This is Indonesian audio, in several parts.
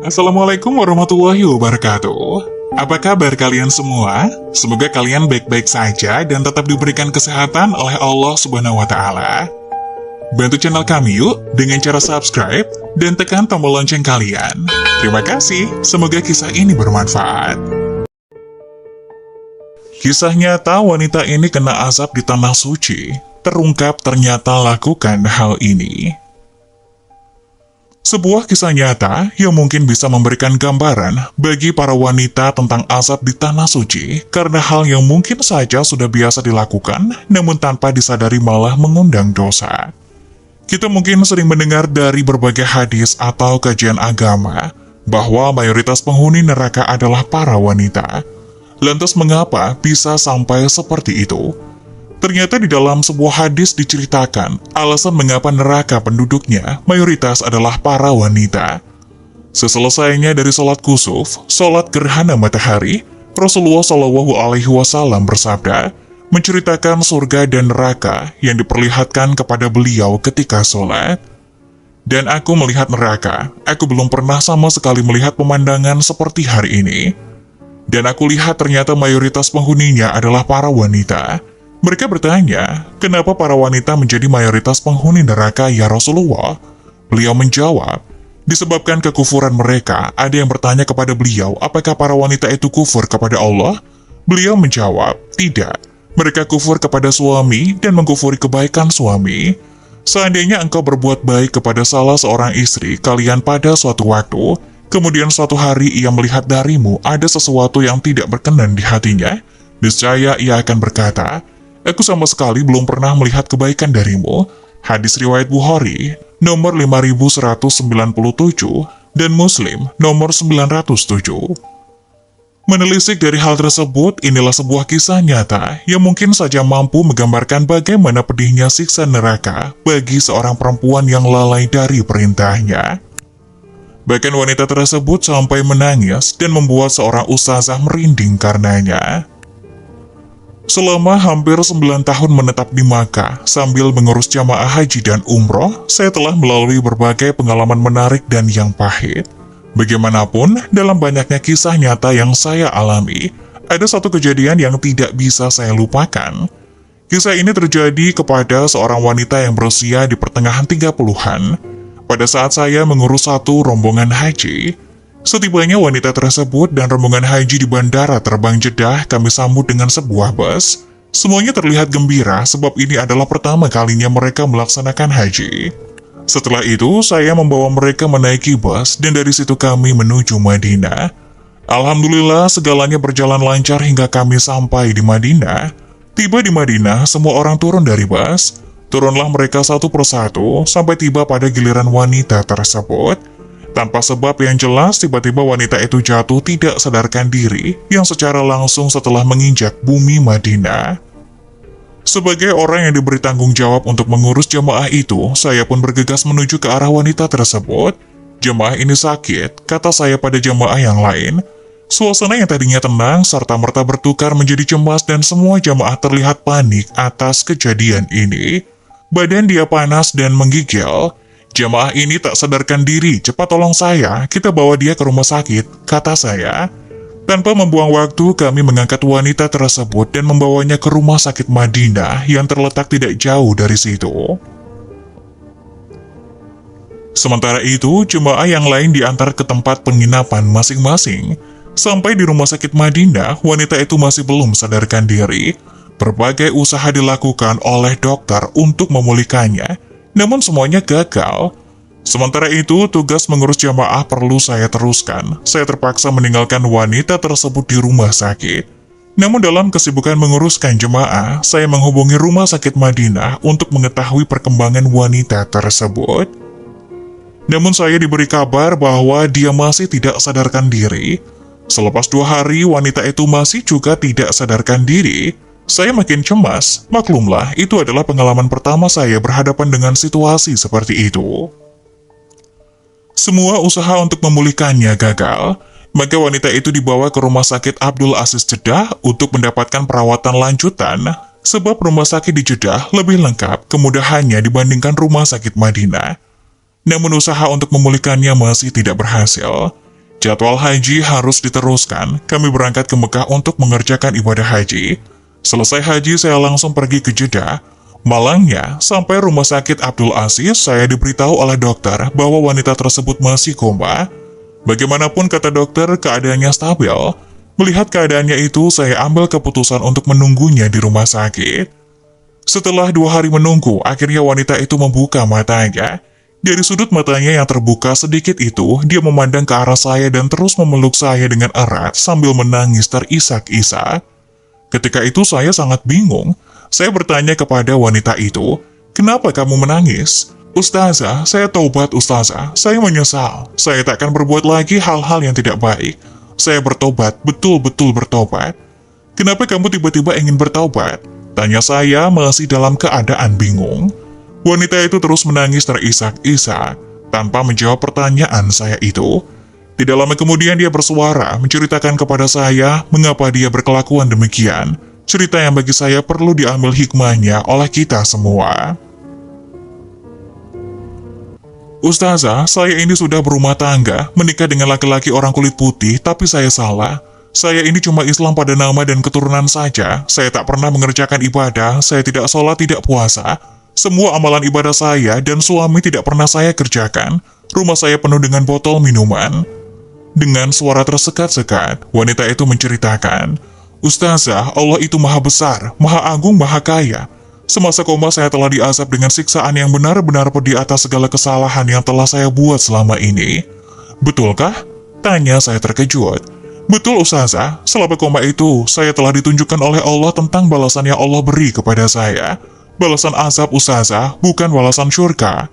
Assalamualaikum warahmatullahi wabarakatuh. Apa kabar kalian semua? Semoga kalian baik-baik saja dan tetap diberikan kesehatan oleh Allah Subhanahu wa Ta'ala. Bantu channel kami yuk dengan cara subscribe dan tekan tombol lonceng kalian. Terima kasih, semoga kisah ini bermanfaat. Kisah nyata wanita ini kena azab di tanah suci, terungkap ternyata lakukan hal ini. Sebuah kisah nyata yang mungkin bisa memberikan gambaran bagi para wanita tentang azab di tanah suci karena hal yang mungkin saja sudah biasa dilakukan namun tanpa disadari malah mengundang dosa. Kita mungkin sering mendengar dari berbagai hadis atau kajian agama bahwa mayoritas penghuni neraka adalah para wanita. Lantas mengapa bisa sampai seperti itu? Ternyata di dalam sebuah hadis diceritakan alasan mengapa neraka penduduknya mayoritas adalah para wanita. Seselesainya dari sholat kusuf, sholat gerhana matahari, Rasulullah Shallallahu Alaihi Wasallam bersabda, menceritakan surga dan neraka yang diperlihatkan kepada beliau ketika sholat. Dan aku melihat neraka, aku belum pernah sama sekali melihat pemandangan seperti hari ini. Dan aku lihat ternyata mayoritas penghuninya adalah para wanita. Mereka bertanya, kenapa para wanita menjadi mayoritas penghuni neraka ya Rasulullah? Beliau menjawab, disebabkan kekufuran mereka. Ada yang bertanya kepada beliau, apakah para wanita itu kufur kepada Allah? Beliau menjawab, tidak. Mereka kufur kepada suami dan mengkufuri kebaikan suami. Seandainya engkau berbuat baik kepada salah seorang istri kalian pada suatu waktu, kemudian suatu hari ia melihat darimu ada sesuatu yang tidak berkenan di hatinya, niscaya ia akan berkata, aku sama sekali belum pernah melihat kebaikan darimu. Hadis riwayat Bukhari, nomor 5197, dan Muslim, nomor 907. Menelisik dari hal tersebut, inilah sebuah kisah nyata yang mungkin saja mampu menggambarkan bagaimana pedihnya siksa neraka bagi seorang perempuan yang lalai dari perintahnya. Bahkan wanita tersebut sampai menangis dan membuat seorang ustazah merinding karenanya. Selama hampir 9 tahun menetap di Makkah sambil mengurus jamaah haji dan umroh, saya telah melalui berbagai pengalaman menarik dan yang pahit. Bagaimanapun, dalam banyaknya kisah nyata yang saya alami, ada satu kejadian yang tidak bisa saya lupakan. Kisah ini terjadi kepada seorang wanita yang berusia di pertengahan 30-an. Pada saat saya mengurus satu rombongan haji, setibanya wanita tersebut dan rombongan haji di bandara terbang Jeddah, kami sambut dengan sebuah bus. Semuanya terlihat gembira sebab ini adalah pertama kalinya mereka melaksanakan haji. Setelah itu, saya membawa mereka menaiki bus dan dari situ kami menuju Madinah. Alhamdulillah segalanya berjalan lancar hingga kami sampai di Madinah. Tiba di Madinah, semua orang turun dari bus. Turunlah mereka satu persatu sampai tiba pada giliran wanita tersebut. Tanpa sebab yang jelas, tiba-tiba wanita itu jatuh tidak sadarkan diri yang secara langsung setelah menginjak bumi Madinah. Sebagai orang yang diberi tanggung jawab untuk mengurus jemaah itu, saya pun bergegas menuju ke arah wanita tersebut. Jemaah ini sakit, kata saya pada jemaah yang lain. Suasana yang tadinya tenang serta merta bertukar menjadi cemas dan semua jemaah terlihat panik atas kejadian ini. Badan dia panas dan menggigil. Jemaah ini tak sadarkan diri, cepat tolong saya, kita bawa dia ke rumah sakit, kata saya. Tanpa membuang waktu, kami mengangkat wanita tersebut dan membawanya ke rumah sakit Madinah yang terletak tidak jauh dari situ. Sementara itu, jemaah yang lain diantar ke tempat penginapan masing-masing. Sampai di rumah sakit Madinah, wanita itu masih belum sadarkan diri. Berbagai usaha dilakukan oleh dokter untuk memulihkannya, namun semuanya gagal. Sementara itu, tugas mengurus jamaah perlu saya teruskan. Saya terpaksa meninggalkan wanita tersebut di rumah sakit. Namun dalam kesibukan menguruskan jemaah, saya menghubungi rumah sakit Madinah untuk mengetahui perkembangan wanita tersebut. Namun saya diberi kabar bahwa dia masih tidak sadarkan diri. Selepas 2 hari, wanita itu masih juga tidak sadarkan diri. Saya makin cemas. Maklumlah, itu adalah pengalaman pertama saya berhadapan dengan situasi seperti itu. Semua usaha untuk memulihkannya gagal, maka wanita itu dibawa ke rumah sakit Abdul Aziz Jeddah untuk mendapatkan perawatan lanjutan, sebab rumah sakit di Jeddah lebih lengkap kemudahannya dibandingkan rumah sakit Madinah. Namun usaha untuk memulihkannya masih tidak berhasil. Jadwal haji harus diteruskan. Kami berangkat ke Mekah untuk mengerjakan ibadah haji. Selesai haji, saya langsung pergi ke Jeddah. Malangnya, sampai rumah sakit Abdul Aziz, saya diberitahu oleh dokter bahwa wanita tersebut masih koma. Bagaimanapun kata dokter, keadaannya stabil. Melihat keadaannya itu, saya ambil keputusan untuk menunggunya di rumah sakit. Setelah 2 hari menunggu, akhirnya wanita itu membuka matanya. Dari sudut matanya yang terbuka sedikit itu, dia memandang ke arah saya dan terus memeluk saya dengan erat sambil menangis terisak-isak. Ketika itu saya sangat bingung. Saya bertanya kepada wanita itu, "Kenapa kamu menangis?" "Ustazah, saya taubat Ustazah. Saya menyesal. Saya tak akan berbuat lagi hal-hal yang tidak baik. Saya bertobat, betul-betul bertobat." "Kenapa kamu tiba-tiba ingin bertobat?" tanya saya masih dalam keadaan bingung. Wanita itu terus menangis terisak-isak tanpa menjawab pertanyaan saya itu. Tidak lama kemudian dia bersuara menceritakan kepada saya mengapa dia berkelakuan demikian. Cerita yang bagi saya perlu diambil hikmahnya oleh kita semua. "Ustazah, saya ini sudah berumah tangga, menikah dengan laki-laki orang kulit putih, tapi saya salah. Saya ini cuma Islam pada nama dan keturunan saja. Saya tak pernah mengerjakan ibadah, saya tidak sholat, tidak puasa. Semua amalan ibadah saya dan suami tidak pernah saya kerjakan. Rumah saya penuh dengan botol minuman." Dengan suara tersekat-sekat, wanita itu menceritakan, "Ustazah, Allah itu maha besar, maha agung, maha kaya. Semasa koma saya telah diazab dengan siksaan yang benar-benar pedih atas segala kesalahan yang telah saya buat selama ini." "Betulkah?" tanya saya terkejut. "Betul Ustazah, selama koma itu saya telah ditunjukkan oleh Allah tentang balasan yang Allah beri kepada saya. Balasan azab Ustazah, bukan balasan syurga.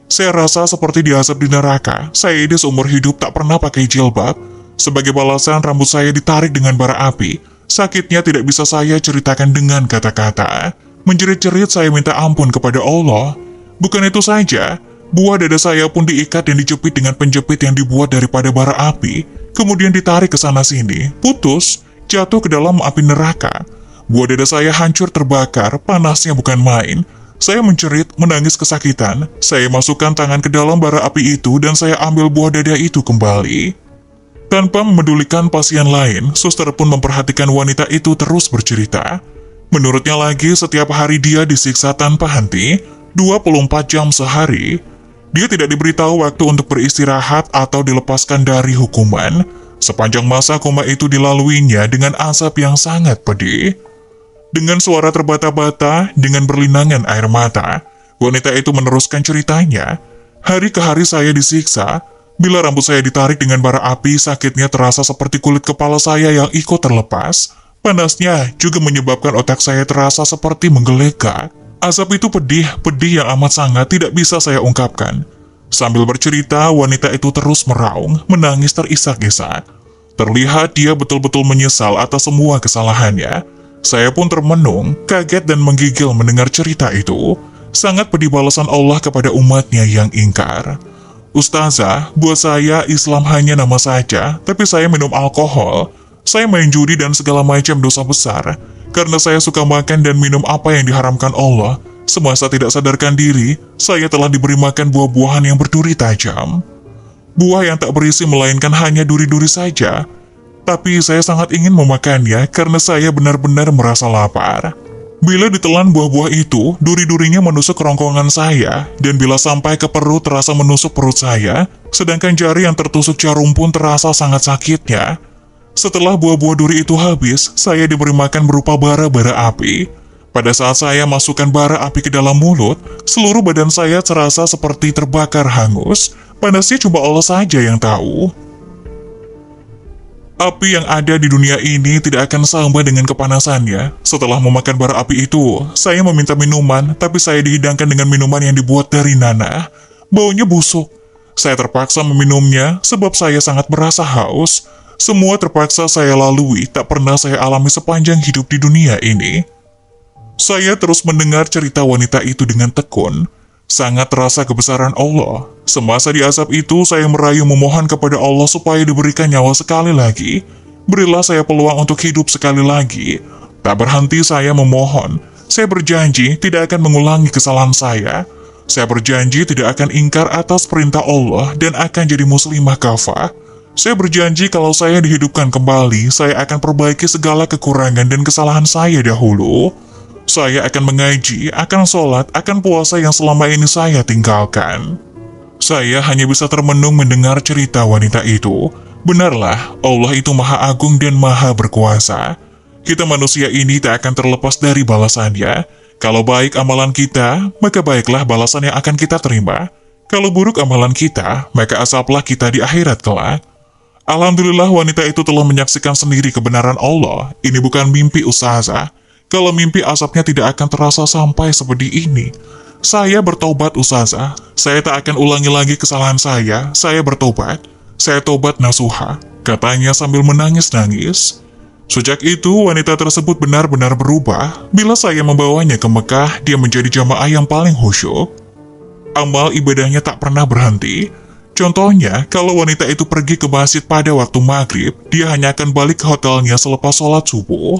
Saya rasa seperti diazab di neraka. Saya ini seumur hidup tak pernah pakai jilbab. Sebagai balasan rambut saya ditarik dengan bara api. Sakitnya tidak bisa saya ceritakan dengan kata-kata. Menjerit-jerit saya minta ampun kepada Allah. Bukan itu saja, buah dada saya pun diikat dan dijepit dengan penjepit yang dibuat daripada bara api. Kemudian ditarik ke sana-sini, putus, jatuh ke dalam api neraka. Buah dada saya hancur terbakar, panasnya bukan main. Saya menjerit, menangis kesakitan. Saya masukkan tangan ke dalam bara api itu dan saya ambil buah dada itu kembali." Tanpa memedulikan pasien lain, suster pun memperhatikan wanita itu terus bercerita. Menurutnya lagi, setiap hari dia disiksa tanpa henti, 24 jam sehari. Dia tidak diberitahu waktu untuk beristirahat atau dilepaskan dari hukuman. Sepanjang masa koma itu dilaluinya dengan azab yang sangat pedih. Dengan suara terbata-bata, dengan berlinangan air mata, wanita itu meneruskan ceritanya. "Hari ke hari saya disiksa. Bila rambut saya ditarik dengan bara api, sakitnya terasa seperti kulit kepala saya yang ikut terlepas. Panasnya juga menyebabkan otak saya terasa seperti menggelegar. Azab itu pedih yang amat sangat tidak bisa saya ungkapkan." Sambil bercerita, wanita itu terus meraung, menangis terisak-isak. Terlihat dia betul-betul menyesal atas semua kesalahannya. Saya pun termenung, kaget dan menggigil mendengar cerita itu. Sangat pedih balasan Allah kepada umatnya yang ingkar. "Ustazah, buat saya Islam hanya nama saja, tapi saya minum alkohol. Saya main judi dan segala macam dosa besar. Karena saya suka makan dan minum apa yang diharamkan Allah. Semasa tidak sadarkan diri, saya telah diberi makan buah-buahan yang berduri tajam. Buah yang tak berisi melainkan hanya duri-duri saja. Tapi saya sangat ingin memakannya karena saya benar-benar merasa lapar. Bila ditelan buah-buah itu, duri-durinya menusuk kerongkongan saya, dan bila sampai ke perut terasa menusuk perut saya, sedangkan jari yang tertusuk jarum pun terasa sangat sakitnya. Setelah buah-buah duri itu habis, saya diberi makan berupa bara-bara api. Pada saat saya masukkan bara api ke dalam mulut, seluruh badan saya terasa seperti terbakar hangus. Panasnya cuma Allah saja yang tahu. Api yang ada di dunia ini tidak akan sama dengan kepanasannya. Setelah memakan bara api itu, saya meminta minuman, tapi saya dihidangkan dengan minuman yang dibuat dari nanah. Baunya busuk. Saya terpaksa meminumnya sebab saya sangat merasa haus. Semua terpaksa saya lalui, tak pernah saya alami sepanjang hidup di dunia ini. Saya terus mendengar cerita wanita itu dengan tekun. Sangat terasa kebesaran Allah. Semasa di azab itu, saya merayu memohon kepada Allah supaya diberikan nyawa sekali lagi. Berilah saya peluang untuk hidup sekali lagi. Tak berhenti saya memohon. Saya berjanji tidak akan mengulangi kesalahan saya. Saya berjanji tidak akan ingkar atas perintah Allah dan akan jadi muslimah kafah. Saya berjanji kalau saya dihidupkan kembali, saya akan perbaiki segala kekurangan dan kesalahan saya dahulu. Saya akan mengaji, akan sholat, akan puasa yang selama ini saya tinggalkan. Saya hanya bisa termenung mendengar cerita wanita itu. Benarlah, Allah itu Maha Agung dan Maha Berkuasa. Kita manusia ini tak akan terlepas dari balasannya. Kalau baik amalan kita, maka baiklah balasan yang akan kita terima. Kalau buruk amalan kita, maka asaplah kita di akhirat kelak. Alhamdulillah wanita itu telah menyaksikan sendiri kebenaran Allah. Ini bukan mimpi Ustazah. Kalau mimpi asapnya tidak akan terasa sampai seperti ini. Saya bertobat Ustazah. Saya tak akan ulangi lagi kesalahan saya. Saya bertobat. Saya tobat nasuha, katanya sambil menangis-nangis. Sejak itu, wanita tersebut benar-benar berubah. Bila saya membawanya ke Mekah, dia menjadi jamaah yang paling khusyuk. Amal ibadahnya tak pernah berhenti. Contohnya, kalau wanita itu pergi ke masjid pada waktu maghrib, dia hanya akan balik ke hotelnya selepas sholat subuh.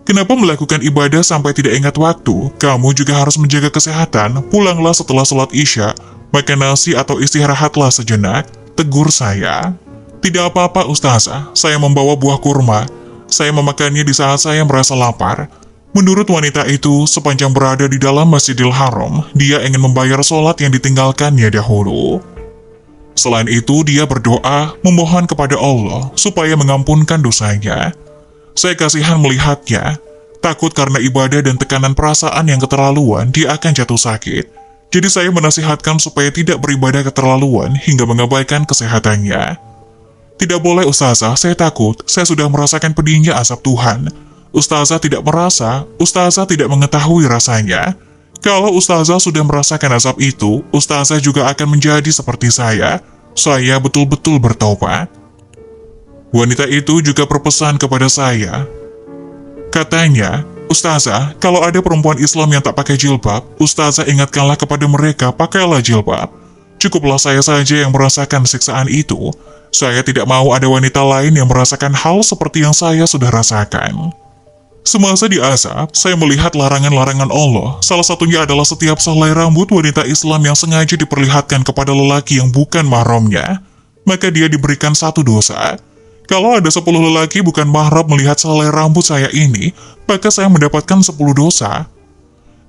Kenapa melakukan ibadah sampai tidak ingat waktu? Kamu juga harus menjaga kesehatan. Pulanglah setelah sholat isya, makan nasi atau istirahatlah sejenak. Tegur saya. Tidak apa-apa Ustazah, saya membawa buah kurma. Saya memakannya di saat saya merasa lapar. Menurut wanita itu, sepanjang berada di dalam Masjidil Haram, dia ingin membayar sholat yang ditinggalkannya dahulu. Selain itu, dia berdoa, memohon kepada Allah, supaya mengampunkan dosanya. Saya kasihan melihatnya, takut karena ibadah dan tekanan perasaan yang keterlaluan, dia akan jatuh sakit. Jadi saya menasihatkan supaya tidak beribadah keterlaluan hingga mengabaikan kesehatannya. Tidak boleh Ustazah, saya takut, saya sudah merasakan pedihnya azab Tuhan. Ustazah tidak merasa, Ustazah tidak mengetahui rasanya. Kalau Ustazah sudah merasakan azab itu, Ustazah juga akan menjadi seperti saya. Saya betul-betul bertobat. Wanita itu juga berpesan kepada saya. Katanya, Ustazah, kalau ada perempuan Islam yang tak pakai jilbab, Ustazah ingatkanlah kepada mereka, pakailah jilbab. Cukuplah saya saja yang merasakan siksaan itu. Saya tidak mau ada wanita lain yang merasakan hal seperti yang saya sudah rasakan. Semasa di azab, saya melihat larangan-larangan Allah. Salah satunya adalah setiap selai rambut wanita Islam yang sengaja diperlihatkan kepada lelaki yang bukan mahramnya, maka dia diberikan satu dosa. Kalau ada 10 lelaki bukan mahram melihat selai rambut saya ini, maka saya mendapatkan 10 dosa.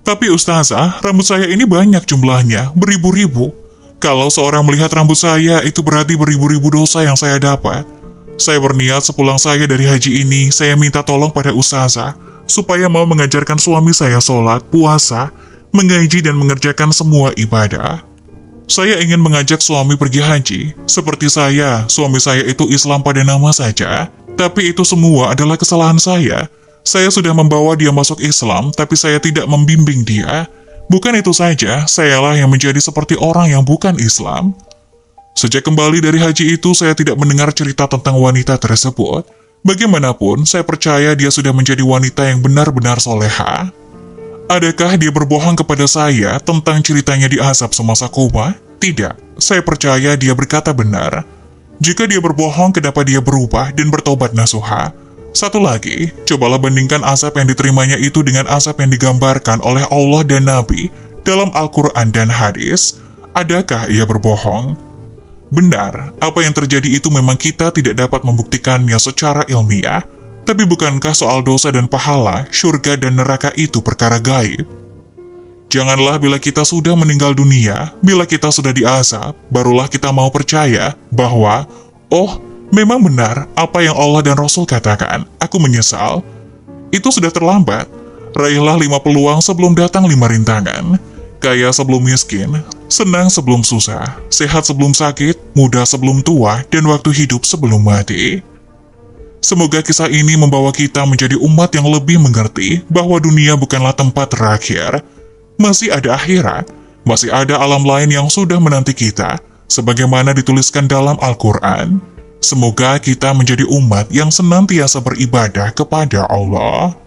Tapi Ustazah, rambut saya ini banyak jumlahnya, beribu-ribu. Kalau seorang melihat rambut saya, itu berarti beribu-ribu dosa yang saya dapat. Saya berniat sepulang saya dari haji ini, saya minta tolong pada Ustazah, supaya mau mengajarkan suami saya sholat, puasa, mengaji dan mengerjakan semua ibadah. Saya ingin mengajak suami pergi haji. Seperti saya, suami saya itu Islam pada nama saja. Tapi itu semua adalah kesalahan saya. Saya sudah membawa dia masuk Islam, tapi saya tidak membimbing dia. Bukan itu saja, sayalah yang menjadi seperti orang yang bukan Islam. Sejak kembali dari haji itu, saya tidak mendengar cerita tentang wanita tersebut. Bagaimanapun, saya percaya dia sudah menjadi wanita yang benar-benar soleha. Adakah dia berbohong kepada saya tentang ceritanya di azab semasa koma? Tidak, saya percaya dia berkata benar. Jika dia berbohong, kenapa dia berubah dan bertobat nasuha? Satu lagi, cobalah bandingkan azab yang diterimanya itu dengan azab yang digambarkan oleh Allah dan Nabi dalam Al-Quran dan hadis. Adakah ia berbohong? Benar, apa yang terjadi itu memang kita tidak dapat membuktikannya secara ilmiah. Tapi bukankah soal dosa dan pahala, syurga dan neraka itu perkara gaib? Janganlah bila kita sudah meninggal dunia, bila kita sudah diazab, barulah kita mau percaya bahwa, oh, memang benar apa yang Allah dan Rasul katakan, aku menyesal. Itu sudah terlambat. Raihlah 5 peluang sebelum datang 5 rintangan. Kaya sebelum miskin, senang sebelum susah, sehat sebelum sakit, muda sebelum tua, dan waktu hidup sebelum mati. Semoga kisah ini membawa kita menjadi umat yang lebih mengerti bahwa dunia bukanlah tempat terakhir. Masih ada akhirat, masih ada alam lain yang sudah menanti kita, sebagaimana dituliskan dalam Al-Quran. Semoga kita menjadi umat yang senantiasa beribadah kepada Allah.